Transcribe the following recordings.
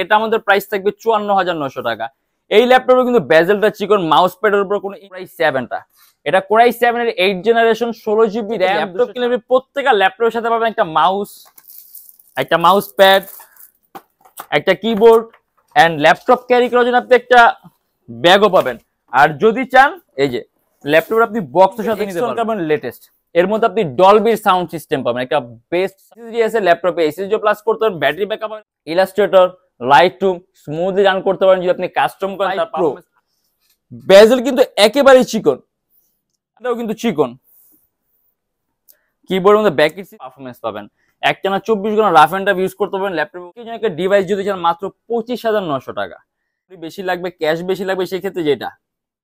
এটা আমাদের প্রাইস থাকবে ৫৪,৯০০ টাকা। এই ল্যাপটপে কিন্তু বেজেলটা চিকন, মাউস প্যাডের উপর কোনো কোরাই 7টা, এটা কোরাই 7 এর 8 জেনারেশন 16 জিবি র‍্যাম। ল্যাপটপ কিনলে প্রত্যেকটা ল্যাপটপের সাথে পাবেন একটা মাউস প্যাড, একটা কিবোর্ড এন্ড ল্যাপটপ ক্যারি করার জন্য আপনি একটা ব্যাগও পাবেন। আর যদি চান এই যে ল্যাপটপের আপনি বক্সের সাথে নিতে পারবেন লেটেস্ট। এর মধ্যে আপনি ডলবির সাউন্ড সিস্টেম পাবেন, একটা বেস্ট এসএসডি আছে ল্যাপটপে, এসএসডি প্লাস করতে পারেন, battery backup, Illustrator, Lightroom smoothly run করতে পারেন যদি আপনি কাস্টম করেন। তারপর বেজেল কিন্তু একেবারেই চিকন, এটাও কিন্তু চিকন। কিবোর্ডের মধ্যে ব্যাকেট পারফরম্যান্স পাবেন, একটানা 24 ঘন্টা রাফ এন্ড টাফ ইউজ করতে পারবেন। ল্যাপটপে একটা ডিভাইস যদি চান মাত্র 25,900 টাকা। বেশি লাগবে, ক্যাশ বেশি লাগবে, সেই ক্ষেত্রে যেটা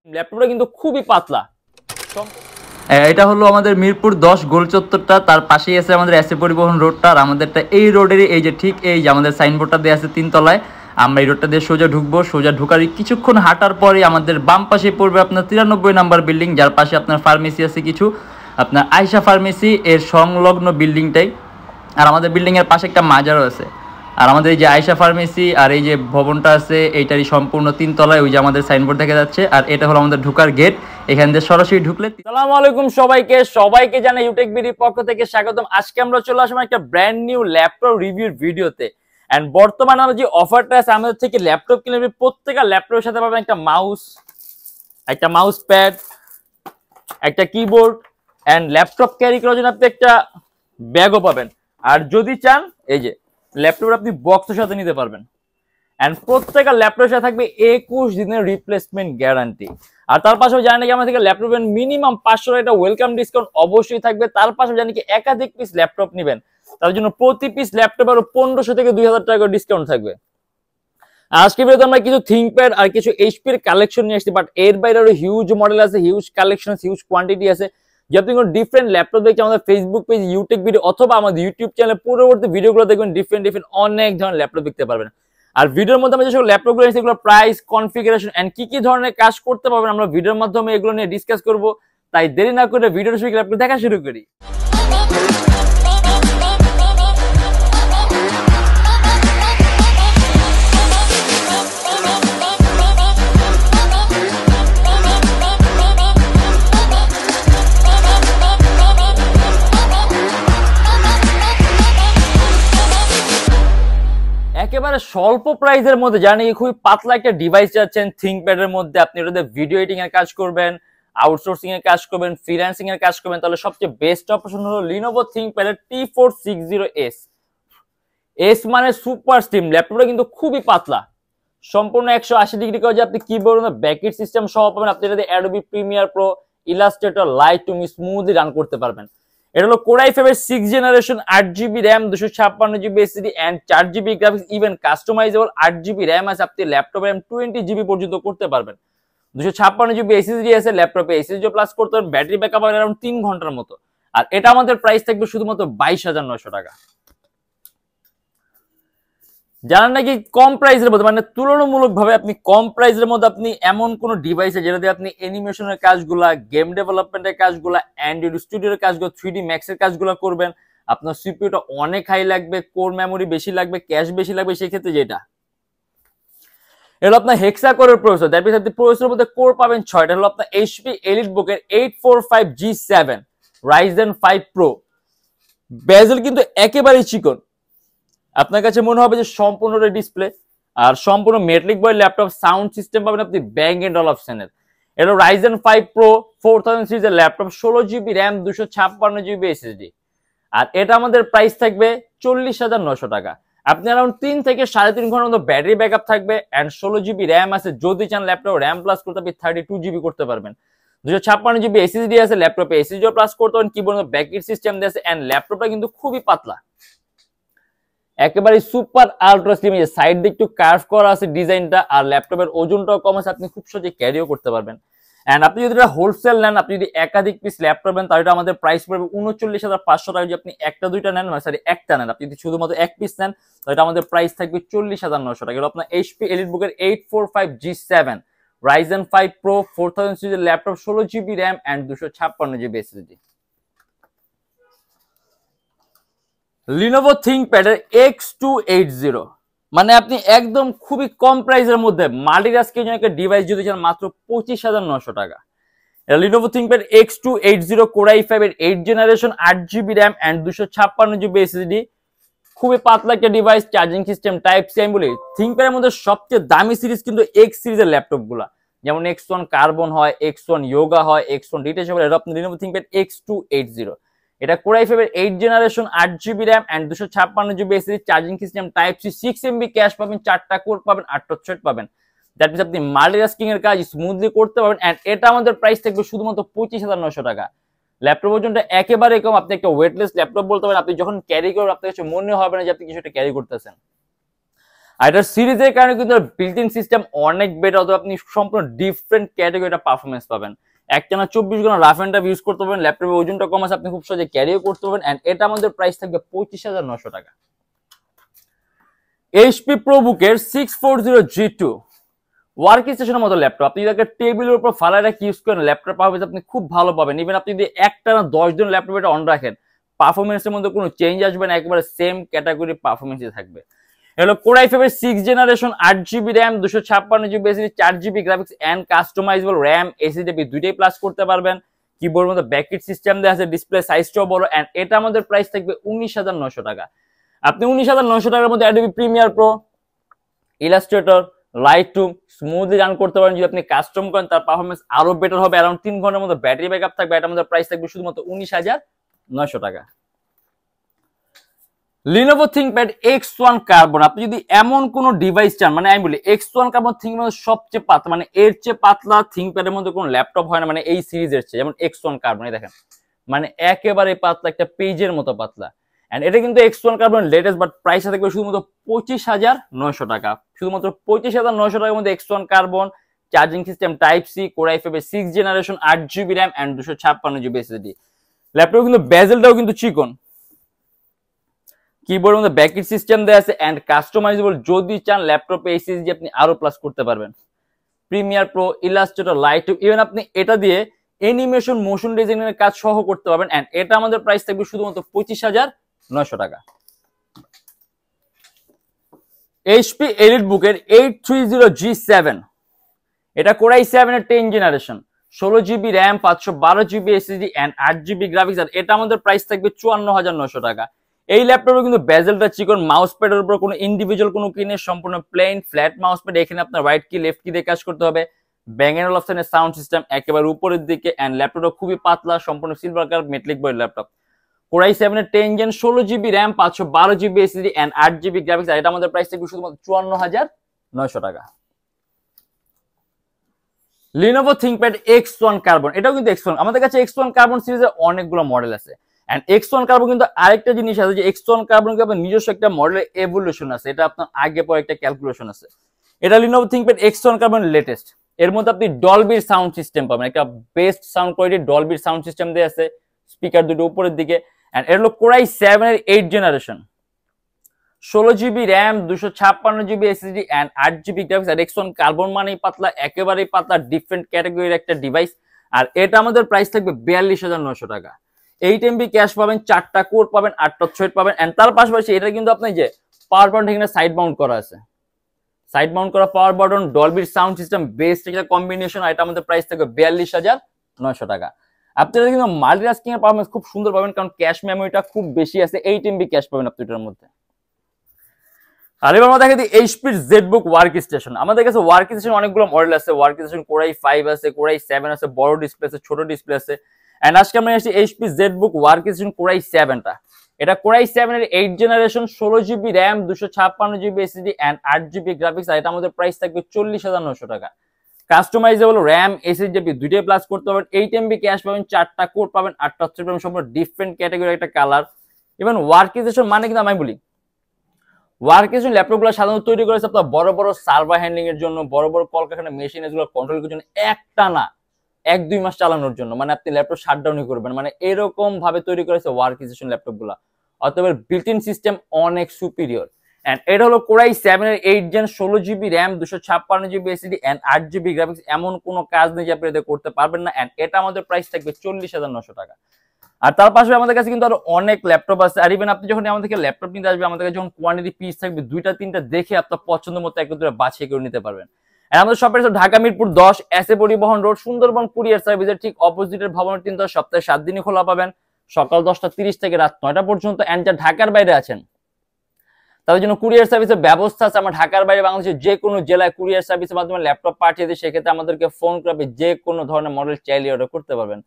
ল্যাপটপটা কিন্তু খুবই পাতলা। এটা হলো আমাদের মিরপুর 10 গোল চত্বরটা, তার পাশেই আছে আমাদের এসএ পরিবহন রোডটা। আর আমাদেরটা এই রোডেরই এই যে ঠিক এই যে আমাদের সাইনবোর্ডটা দেওয়া আছে 3 তলায়। আমরা এই রোডটা দিয়ে সোজা ঢুকবো, সোজা ঢুকারই কিছুক্ষণ হাঁটার পরে আমাদের বাম পাশে পড়বে আপনার 93 নাম্বার বিল্ডিং, যার পাশে আপনার ফার্মেসি আছে কিছু, আপনার আয়শা ফার্মেসি এর সংলগ্ন বিল্ডিংটাই। আর আমাদের বিল্ডিং এর পাশে একটা মাজারও আছে। আর আমাদের এই যে আয়শা ফার্মেসি আর এই যে ভবনটা আছে এইটারই সম্পূর্ণ 3 তলায় ওই যে আমাদের সাইনবোর্ড দেখা যাচ্ছে। আর এটা হলো আমাদের ঢোকার গেট, এখান দিয়ে সরাসরি ঢুকলে। আসসালামু আলাইকুম সবাইকে জানাই ইউটেক বিডির পক্ষ থেকে স্বাগতম। আজকে আমরা চলে আসলাম একটা ব্র্যান্ড নিউ ল্যাপটপ রিভিউর ভিডিওতে। এন্ড বর্তমানে আমরা যে অফারটা আছে আমাদের থেকে ল্যাপটপ কিনলে প্রত্যেকটা ল্যাপটপের সাথে পাবেন একটা মাউস প্যাড, একটা কিবোর্ড এন্ড ল্যাপটপ ক্যারি করার জন্য আপনি একটা ব্যাগও পাবেন। আর যদি চান এই যে ল্যাপটপ আপনি বক্সের সাথে নিতে পারবেন। এন্ড প্রত্যেকটা ল্যাপটপের সাথে থাকবে 21 দিনের রিপ্লেসমেন্ট গ্যারান্টি। আর তার পাশেও জানেন কি আমাদের থেকে ল্যাপটপের মিনিমাম 500 টাকা ওয়েলকাম ডিসকাউন্ট অবশ্যই থাকবে। তার পাশেও জানেন কি একাধিক পিস ল্যাপটপ নেবেন তার জন্য প্রতি পিস ল্যাপটপের 1500 থেকে 2000 টাকা ডিসকাউন্ট থাকবে। আজকে ভিডিওতে আমরা কিছু থিংকপ্যাড আর কিছু এইচপি এর কালেকশন নিয়ে আসছি, বাট এর বাইরে আরো হিউজ মডেল আছে, হিউজ কালেকশন, হিউজ কোয়ান্টিটি আছে। যদি আপনি কোনো ডিফারেন্ট ল্যাপটপ দেখছেন আমাদের ফেসবুক পেজ, ইউটিউব ভিডিও অথবা আমাদের ইউটিউব চ্যানেলে পূর্ববর্তী ভিডিওগুলো দেখবেন, ডিফারেন্ট অনেক ধরনের ল্যাপটপ দেখতে পারবেন। আর ভিডিওর মধ্যে আমরা যেসব ল্যাপটপগুলো আছে সেগুলো প্রাইস, কনফিগারেশন এন্ড কি ধরনের কাজ করতে পারবেন আমরা ভিডিওর মাধ্যমে এগুলো নিয়ে ডিসকাস করব। তাই দেরি না করে ভিডিওটা শুরু করে দেখা শুরু করি। একেবারে স্বল্প প্রাইসের মধ্যে জানি খুবই পাতলা একটা ডিভাইস যাচ্ছেন থিংকপ্যাডের মধ্যে। আপনি এটাতে ভিডিও এডিটিং এর কাজ করবেন, আউটসোর্সিং এর কাজ করবেন, ফ্রিল্যান্সিং এর কাজ করবেন, তাহলে সবচেয়ে বেস্ট অপশন হলো Lenovo ThinkPad এর T460S। এস মানে সুপার স্লিম। ল্যাপটপটা কিন্তু খুবই পাতলা, সম্পূর্ণ 180 ডিগ্রি করে যে আপনি কিবোর্ড ব্যাকেট সিস্টেম সহ পাবেন। আপনি এটাতে Adobe Premiere Pro, Illustrator, Lightroom smoothly run করতে পারবেন। এটা হলো Core i5 এর 6 generation, 8GB RAM, 256GB SSD and 4GB graphics, even customizable 8GB RAM আছে। আপনি ল্যাপটপে RAM 20GB পর্যন্ত করতে পারবেন। 256GB SSD আছে, ল্যাপটপে SSD প্লাস করতে পারবেন, ব্যাটারি ব্যাকআপ अराउंड 3 ঘন্টার মতো। আর এটা আমাদের প্রাইস থাকবে শুধুমাত্র 22,900 টাকা। জানেন নাকি কম প্রাইসের মধ্যে, মানে তুলনামূলকভাবে আপনি কম প্রাইসের মধ্যে আপনি এমন কোন ডিভাইস আছে যেটাতে আপনি অ্যানিমেশনের কাজগুলা, গেম ডেভেলপমেন্টের কাজগুলা, অ্যান্ড্রয়েড স্টুডিওর কাজগুলো, 3D Max এর কাজগুলো করবেন। আপনার সিপিইউটা অনেক হাই লাগবে, কোর মেমোরি বেশি লাগবে, ক্যাশ বেশি লাগবে, সেই ক্ষেত্রে যেটা হলো আপনার হেক্সা কোরের প্রসেসর, দ্যাট মিন্স আপনি প্রসেসরের মধ্যে কোর পাবেন 6টা। হলো আপনার HP EliteBook এর 845G7 Ryzen 5 Pro। বেজেল কিন্তু একেবারেই চিকন, আপনার কাছে মনে হবে যে সম্পূর্ণ ডিসপ্লে আর সম্পূর্ণ metallic body laptop. Sound system পাবেন আপনি ব্যাং এন্ড অলপশন এর। এটা Ryzen 5 Pro 4000 সিরিজের laptop, 16GB RAM, 256GB SSD। আর এটা আমাদের প্রাইস থাকবে 40,900 টাকা। আপনি अराउंड 3 থেকে 3.5 ঘন্টার মতো ব্যাটারি ব্যাকআপ থাকবে এন্ড 16GB RAM আছে। যদি চান ল্যাপটপ RAM প্লাস করতে আপনি 32GB করতে পারবেন। 256GB SSD আছে, ল্যাপটপে SSD প্লাস করতে পারেন, কিবোর্ড ব্যাকেট সিস্টেম দিয়ে আছে এন্ড ল্যাপটপটা কিন্তু খুবই পাতলা, একেবারে সুপার আলট্রা স্লিম। সাইড দিয়ে একটু কার্ভ করা আছে ডিজাইনটা, আর ল্যাপটপের ওজনটাও কম আছে, আপনি খুব সহজে ক্যারিও করতে পারবেন। এন্ড আপনি যদি এটা হোলসেল নেন, আপনি যদি একাধিক পিস ল্যাপটপ নেন তাহলে আমাদের প্রাইস পড়বে 39,500 টাকা। যদি আপনি একটা দুইটা নেন, একটা নেন, আপনি যদি শুধুমাত্র এক পিস নেন তাহলে আমাদের প্রাইস থাকবে 40,900 টাকা। আপনার HP EliteBook এর 845G7 Ryzen 5 Pro 4000 সিরিজের laptop, 16GB RAM and 256GB SSD। Lenovo ThinkPad এর X280 মানে আপনি একদম খুবই কম প্রাইসের মধ্যে মাল্টিটাস্কের জন্য একটা ডিভাইস যদি চান মাত্র 25,900 টাকা। Lenovo ThinkPad X280 Core i5 এর 8 generation 8GB RAM and 256GB SSD, খুবই পাতলা একটা device, charging system type C. আমি বলি ThinkPad এর মধ্যে সবচেয়ে দামি সিরিজ কিন্তু X সিরিজের ল্যাপটপ গুলা, যেমন X1 কার্বন হয়, X1 Yoga হয়, X1 ডিটেচেবল, এটা আপনি Lenovo ThinkPad X280। এটা Core i5 এর 8 generation 8GB RAM and 256GB SSD, charging system type C, 6MB cache পাবেন, 4টা কোর পাবেন, 8টা থ্রেড পাবেন। দ্যাট মিনস আপনি মাল্টিটাস্কিং এর কাজ স্মুথলি করতে পারবেন। এন্ড এটা আমাদের প্রাইস থাকবে শুধুমাত্র 25,900 টাকা। ল্যাপটপ ওজনটা একেবারে কম, আপনি একটা ওয়েটলেস ল্যাপটপ বলতে পারেন। আপনি যখন ক্যারি করবেন আপনার কাছে মনে হবে না যে আপনি কিছু একটা ক্যারি করতেছেন। আর এটার সিরিজের কারণে কিন্তু বিল্ট ইন সিস্টেম অনেক বেটার, অথবা আপনি সম্পূর্ণ ডিফারেন্ট ক্যাটাগরিটা পারফরমেন্স পাবেন। একটানা 24 ঘন্টা রাফ এন্ড টাফ ইউজ করতে পারবেন। ল্যাপটপের ওজনটা কম আছে, আপনি খুব সহজে ক্যারিও করতে পারবেন। এন্ড এটা আমাদের প্রাইস থাকবে 25,900 টাকা। HP ProBook-এর 640G2 ওয়ার্ক স্টেশনের মতো ল্যাপটপ, আপনি যদি টেবিলের উপর ফালায় রেখে ইউজ করেন ল্যাপটপ পারফরমেন্স আপনি খুব ভালো পাবেন। ইভেন আপনি যদি একটানা 10 দিন ল্যাপটপ এটা অন রাখেন, পারফরমেন্সের মধ্যে কোনো চেঞ্জ আসবে না, একেবারে সেম ক্যাটাগরি পারফরমেন্সই থাকবে। হলো Core i5 এর 6 generation 8GB RAM 256GB SSD, 4GB graphics and customizable RAM SSD দুইটাই প্লাস করতে পারবেন। কিবোর্ডের মধ্যে ব্যাকলিট সিস্টেম দেওয়া আছে, ডিসপ্লে সাইজটাও বড়। এন্ড এটা আমাদের প্রাইস থাকবে 19,900 টাকা। আপনি 19,900 টাকার মধ্যে Adobe Premiere Pro, Illustrator, Lightroom smoothly run করতে পারেন। যদি আপনি কাস্টম করেন তার পারফরমেন্স আরো বেটার হবে। অ্যারাউন্ড 3 ঘন্টার মধ্যে ব্যাটারি ব্যাকআপ থাকবে। এটা আমাদের প্রাইস থাকবে শুধুমাত্র 19,900 টাকা। Lenovo ThinkPad X1 কার্বন, আপনি যদি এমন কোন ডিভাইস চান, মানে আমি বলি X1 কার্বন ThinkPad সবচেয়ে পাতলা, মানে এর চেয়ে পাতলা ThinkPad এর মধ্যে কোনো ল্যাপটপ হয় না, মানে এই সিরিজের চেয়ে। যেমন X1 কার্বন দেখেন, মানে একেবারে পাতলা, একটা পেজের মতো পাতলা। এন্ড এটা কিন্তু X1 carbon latest, but price থাকবে শুধুমাত্র 25,900 টাকা। শুধুমাত্র 25,900 টাকার মধ্যে X1 carbon, charging system type C, Core i5 এর 6 generation 8GB RAM and 256GB SSD। Laptop কিন্তু বেজেলটাও কিন্তু চিকন, কিবোর্ডের মধ্যে ব্যাকলিট সিস্টেম দেওয়া আছে এন্ড কাস্টমাইজেবল। যদি চান ল্যাপটপে এসএসডি আপনি আরো প্লাস করতে পারবেন। Premiere Pro, Illustrator, Lightroom, even আপনি এটা দিয়ে অ্যানিমেশন, মোশন ডিজাইনের কাজ সহ করতে পারবেন। এন্ড এটা আমাদের প্রাইস থাকবে শুধুমাত্র 25,900 টাকা। HP EliteBook এর 830G7, এটা Core i7 এর 10 generation, 16GB RAM, 512GB SSD and 8GB graphics. আর এটা আমাদের প্রাইস থাকবে 54,900 টাকা। এই ল্যাপটপে কিন্তু বেজেলটা চিকন, মাউস প্যাডের উপর কোনো ইন্ডিভিজুয়াল কোনো কিনে সম্পূর্ণ প্লেন ফ্ল্যাট মাউস প্যাড। এখানে আপনার রাইট কি লেফট কি দিয়ে কাজ করতে হবে। ব্যাং এন্ড অপশনের সাউন্ড সিস্টেম একেবারে উপরের দিকে। এন্ড ল্যাপটপটা খুবই পাতলা, সম্পূর্ণ silver colour metallic body laptop. Core i7 এর 10 gen, 16GB RAM, 512GB SSD and 8GB graphics. আর এটা আমাদের প্রাইস থাকবে শুধুমাত্র 54,900 টাকা। Lenovo ThinkPad X1 কার্বন, এটাও কিন্তু X1, আমাদের কাছে X1 কার্বন সিরিজের অনেকগুলো মডেল আছে। এন্ড X1 কার্বন কিন্তু আরেকটা জিনিস আছে যে X1 কার্বন কিন্তু আপনার নিজস্ব একটা মডেলের এভলিউশন আছে, এটা আপনার আগে পরে একটা ক্যালকুলেশন আছে। এটা Lenovo ThinkPad X1 carbon latest. এর মধ্যে আপনি ডলবির সাউন্ড সিস্টেম পাবেন, একটা বেস্ট সাউন্ড কোয়ালিটি ডলবির সাউন্ড সিস্টেম দেয়া আছে, স্পিকার দুটো উপরের দিকে। এন্ড এর হলো Core i7 এর 8 generation, 16GB RAM, 256GB SSD and 8GB graphics. আর X1 কার্বন মানেই পাতলা, একেবারেই পাতলা, ডিফারেন্ট ক্যাটাগরির একটা ডিভাইস। আর এটা আমাদের প্রাইস থাকবে 42,900 টাকা। 8MB ক্যাশ পাবেন, 4টা কোর পাবেন, 8টা থ্রেড পাবেন। এন্ড তার পাশাপাশি এটা কিন্তু আপনি যে পাওয়ার বাটন এখানে সাইড মাউন্ট করা আছে, সাইড মাউন্ট করা পাওয়ার বাটন, ডলবির সাউন্ড সিস্টেম, বেস্ট একটা কম্বিনেশন। আর এটা আমাদের প্রাইস থাকবে 42,900 টাকা। আপনারা কিন্তু মাল্টিটাস্কিং এর পারফরম্যান্স খুব সুন্দর পাবেন, কারণ ক্যাশ মেমোরিটা খুব বেশি আছে, 8MB ক্যাশ পাবেন আপনি এটার মধ্যে। আর এবার আমরা দেখা দিই HP ZBook ওয়ার্ক স্টেশন। আমাদের কাছে ওয়ার্ক স্টেশন অনেকগুলো মডেল আছে। ওয়ার্ক স্টেশন Core i5 আছে, Core i7 আছে, বড় ডিসপ্লে আছে, ছোট ডিসপ্লে আছে। এন্ড আজকে আমরা এসেছি HP ZBook workstation Core i7 টা। এটা Core i7 এর 8 generation, 16GB RAM, 256GB SSD and 8GB graphics. আর এটা আমাদের প্রাইস থাকবে 40,900 টাকা। কাস্টমাইজেবল RAM SSD দুইটাই প্লাস করতে পারবেন, 8MB ক্যাশ পাবেন, 4টা কোর পাবেন, 8টা থ্রেড পাবেন, সম্পূর্ণ ডিফারেন্ট ক্যাটাগরির একটা কালার। ইভেন ওয়ার্ক স্টেশন মানে কিন্তু আমি বলি ওয়ার্ক স্টেশন ল্যাপটপগুলো সাধারণত তৈরি করেছে আপনার বড় বড় সার্ভার হ্যান্ডলিং এর জন্য, বড় বড় কলকারখানা মেশিন এগুলো কন্ট্রোল করার জন্য, একটা না 1-2 মাস চালানোর জন্য, মানে আপনি ল্যাপটপ শাটডাউনই করবেন, মানে এরকম ভাবে তৈরি করেছে ওয়ার্ক স্টেশন ল্যাপটপগুলো। অতএব বিল্ট ইন সিস্টেম অনেক সুপিরিয়র। এন্ড এটা হলো Core i7 এর 8 gen, 16GB RAM, 256GB SSD and 8GB graphics. এমন কোনো কাজ নেই যে আপনি এটা করতে পারবেন না। এন্ড এটা আমাদের প্রাইস থাকবে 40,900 টাকা। আর তার পাশে আমাদের কাছে কিন্তু আরো অনেক ল্যাপটপ আছে। আর ইভেন আপনি যখন আমাদের থেকে ল্যাপটপ নিতে আসবেন, আমাদের কাছে যখন কোয়ান্টিটি পিস থাকবে 2-3টা দেখে আপনার পছন্দ মতো একটা দুটো বাছাই করে নিতে পারবেন। আর আমাদের শপের ঢাকা মিরপুর 10 এসএ পরিবহন রোড, সুন্দরবন কুরিয়ার সার্ভিসের ঠিক অপোজিটের ভবনের 3 তলা, সপ্তাহে 7 দিনই খোলা পাবেন, সকাল 10টা 30 থেকে রাত 9টা পর্যন্ত। এন্ড যারা ঢাকার বাইরে আছেন তাদের জন্য কুরিয়ার সার্ভিসের ব্যবস্থা আছে। আমরা ঢাকার বাইরে বাংলাদেশের যে কোনো জেলায় কুরিয়ার সার্ভিসের মাধ্যমে ল্যাপটপ পাঠিয়ে দিই, সেক্ষেত্রে আমাদেরকে ফোন করে যে কোনো ধরনের মডেল চাইলে অর্ডার করতে পারবেন।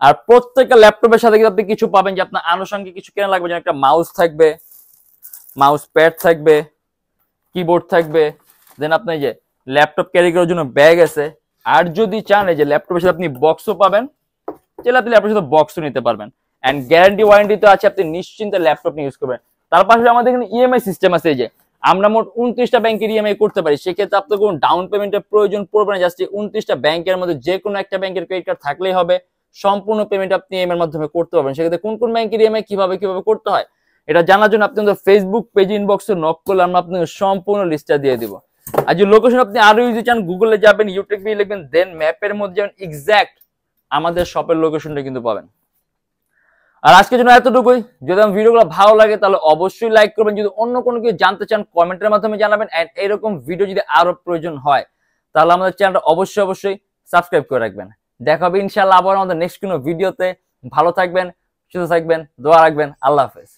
আর প্রত্যেকটা ল্যাপটপের সাথে কিন্তু আপনি কিছু পাবেন যে আপনার আনুষঙ্গিক কিছু কেনা লাগবে, যেমন একটা মাউস থাকবে, মাউস প্যাড থাকবে, কিবোর্ড থাকবে, দেন আপনি যে ল্যাপটপ ক্যারি করার জন্য ব্যাগ আছে। আর যদি চান এই যে ল্যাপটপের সাথে আপনি বক্সও পাবেন, চাইলে আপনি ল্যাপটপের সাথে বক্সও নিতে পারবেন। এন্ড গ্যারান্টি ওয়ারেন্টি তো আছে, আপনি নিশ্চিন্তে ল্যাপটপ নিয়ে ইউজ করবেন। তার পাশে আমাদের এখানে ইএমআই সিস্টেম আছে, এই যে আমরা মোট 29টা ব্যাংকের ইএমআই করতে পারি। সেক্ষেত্রে আপনার কোনো ডাউন পেমেন্টের প্রয়োজন পড়বে না, জাস্ট 29টা ব্যাংকের মধ্যে যে কোনো একটা ব্যাংকের ক্রেডিট কার্ড থাকলেই হবে, সম্পূর্ণ পেমেন্ট আপনি ইএমআই এর মাধ্যমে করতে পারবেন। সেক্ষেত্রে কোন কোন ব্যাংকের ইএমআই কিভাবে করতে হয় এটা জানার জন্য আপনি আমাদের ফেসবুক পেজ ইনবক্সে নক করলে আমরা আপনাকে সম্পূর্ণ লিস্টটা দিয়ে দিব। আর যে লোকেশন আপনি আরো ইউজি চান, গুগলে যাবেন, ইউটিউব লিখবেন, দেন ম্যাপের মধ্যে যাবেন, এক্সাক্ট আমাদের শপের লোকেশনটা কিন্তু পাবেন। আর আজকের জন্য এতটুকুই। যদি আমার ভিডিওগুলো ভালো লাগে তাহলে অবশ্যই লাইক করবেন। যদি অন্য কোনো কিছু জানতে চান কমেন্টের মাধ্যমে জানাবেন। এন্ড এরকম ভিডিও যদি আরো প্রয়োজন হয় তাহলে আমাদের চ্যানেলটা অবশ্যই সাবস্ক্রাইব করে রাখবেন। দেখা হবে ইনশাআল্লাহ আবার আমাদের নেক্সট কোনো ভিডিওতে। ভালো থাকবেন, সুস্থ থাকবেন, দোয়া রাখবেন। আল্লাহ হাফেজ।